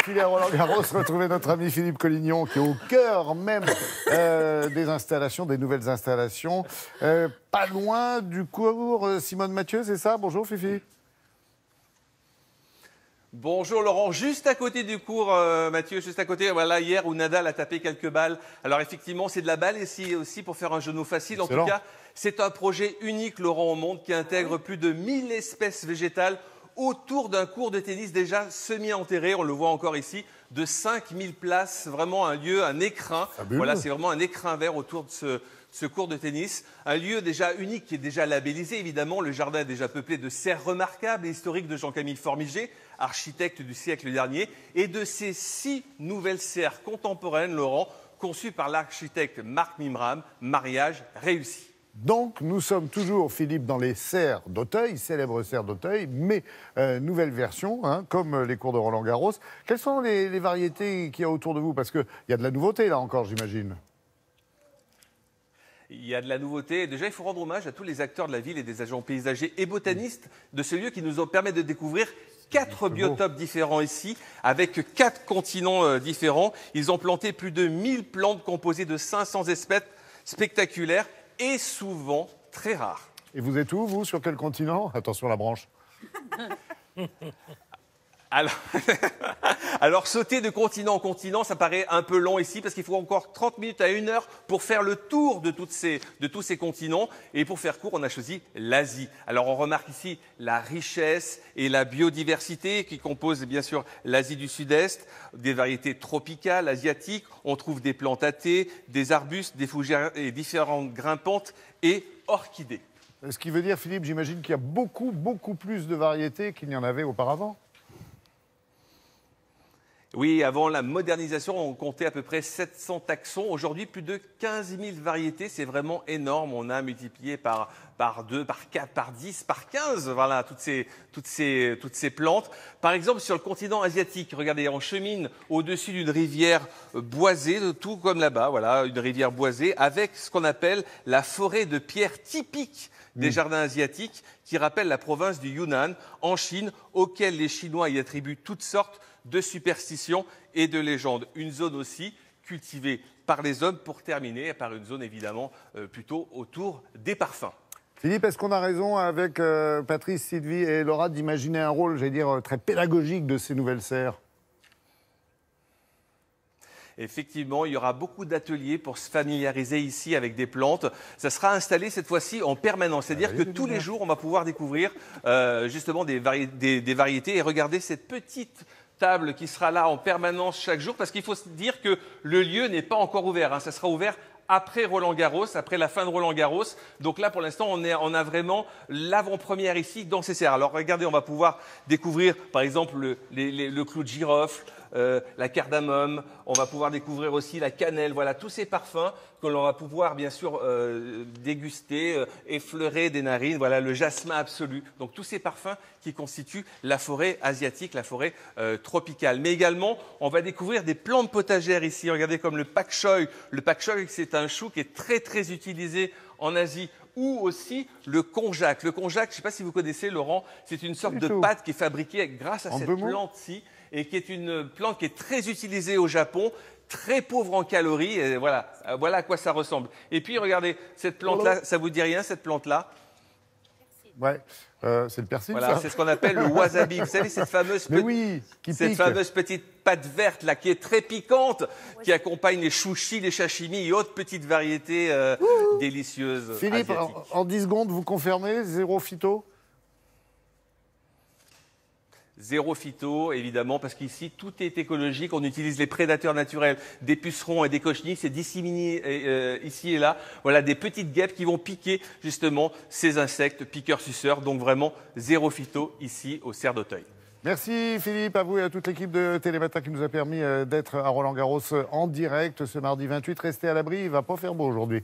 filer à Roland-Garros, retrouver notre ami Philippe Collignon, qui est au cœur même des installations, des nouvelles installations. Pas loin du cours Simone Mathieu, c'est ça? Bonjour Fifi. Bonjour Laurent, juste à côté du cours Mathieu, juste à côté, voilà hier où Nadal a tapé quelques balles. Alors effectivement c'est de la balle ici aussi pour faire un genou facile. Excellent. En tout cas c'est un projet unique Laurent au monde qui intègre plus de 1000 espèces végétales autour d'un court de tennis déjà semi-enterré, on le voit encore ici, de 5000 places, vraiment un lieu, un écrin. Fabuleux. Voilà, c'est vraiment un écrin vert autour de ce court de tennis. Un lieu déjà unique qui est déjà labellisé, évidemment. Le jardin est déjà peuplé de serres remarquables et historiques de Jean-Camille Formigé, architecte du siècle dernier, et de ces 6 nouvelles serres contemporaines, Laurent, conçues par l'architecte Marc Mimram, mariage réussi. Donc, nous sommes toujours, Philippe, dans les serres d'Auteuil, célèbres serres d'Auteuil, mais nouvelle version, hein, comme les cours de Roland-Garros. Quelles sont les variétés qu'il y a autour de vous? Parce qu'il y a de la nouveauté, là encore, j'imagine. Il y a de la nouveauté. Déjà, il faut rendre hommage à tous les acteurs de la ville et des agents paysagers et botanistes de ce lieu qui nous permettent de découvrir 4 biotopes différents ici, avec 4 continents différents. Ils ont planté plus de 1000 plantes composées de 500 espèces spectaculaires et souvent très rares. Et vous êtes où, vous? Sur quel continent? Attention, la branche. Alors, sauter de continent en continent, ça paraît un peu long ici parce qu'il faut encore 30 minutes à 1 heure pour faire le tour de tous ces continents. Et pour faire court, on a choisi l'Asie. Alors, on remarque ici la richesse et la biodiversité qui composent bien sûr l'Asie du Sud-Est, des variétés tropicales asiatiques. On trouve des plantes à thé, des arbustes, des fougères et différentes grimpantes et orchidées. Ce qui veut dire, Philippe, j'imagine qu'il y a beaucoup plus de variétés qu'il n'y en avait auparavant. Oui, avant la modernisation, on comptait à peu près 700 taxons. Aujourd'hui, plus de 15 000 variétés. C'est vraiment énorme. On a multiplié par 2, par 4, par 10, par 15, voilà, toutes ces plantes. Par exemple, sur le continent asiatique, regardez, on chemine au-dessus d'une rivière boisée, tout comme là-bas, voilà, une rivière boisée, avec ce qu'on appelle la forêt de pierre typique des jardins asiatiques, qui rappelle la province du Yunnan, en Chine, auquel les Chinois y attribuent toutes sortes de superstitions et de légendes. Une zone aussi cultivée par les hommes pour terminer par une zone évidemment plutôt autour des parfums. Philippe, est-ce qu'on a raison avec Patrice, Sylvie et Laura d'imaginer un rôle, j'allais dire, très pédagogique de ces nouvelles serres? Effectivement, il y aura beaucoup d'ateliers pour se familiariser ici avec des plantes. Ça sera installé cette fois-ci en permanence. C'est-à-dire que tous les jours, on va pouvoir découvrir justement des variétés et regarder cette petite table qui sera là en permanence chaque jour. Parce qu'il faut se dire que le lieu n'est pas encore ouvert, hein. Ça sera ouvert après Roland-Garros, après la fin de Roland-Garros. Donc là, pour l'instant, on a vraiment l'avant-première ici dans ces serres. Alors regardez, on va pouvoir découvrir par exemple le clou de girofle, la cardamome, on va pouvoir découvrir aussi la cannelle, voilà, tous ces parfums que l'on va pouvoir bien sûr déguster, effleurer des narines, voilà, le jasmin absolu. Donc tous ces parfums qui constituent la forêt asiatique, la forêt tropicale. Mais également, on va découvrir des plantes potagères ici, regardez comme le pak choi. Le pak choi, c'est un chou qui est très utilisé en Asie. Ou aussi le konjac. Le konjac, je ne sais pas si vous connaissez, Laurent, c'est une sorte de pâte qui est fabriquée grâce à cette plante-ci et qui est une plante qui est très utilisée au Japon, très pauvre en calories. Et voilà à quoi ça ressemble. Et puis, regardez, cette plante-là, ça vous dit rien, cette plante-là? Ouais, c'est le persil, voilà, ça. c'est ce qu'on appelle le wasabi. Vous savez, cette fameuse, petite pâte verte là, qui est très piquante, qui accompagne les sushis, les sashimi et autres petites variétés délicieuses. Philippe, en 10 secondes, vous confirmez, 0 phyto? Zéro phyto, évidemment, parce qu'ici, tout est écologique. On utilise les prédateurs naturels, des pucerons et des cochenilles. C'est disséminé ici et là. Voilà, des petites guêpes qui vont piquer, justement, ces insectes piqueurs-suceurs. Donc, vraiment, zéro phyto ici, aux serres d'Auteuil. Merci Philippe, à vous et à toute l'équipe de Télématin qui nous a permis d'être à Roland-Garros en direct ce mardi 28. Restez à l'abri, il ne va pas faire beau aujourd'hui.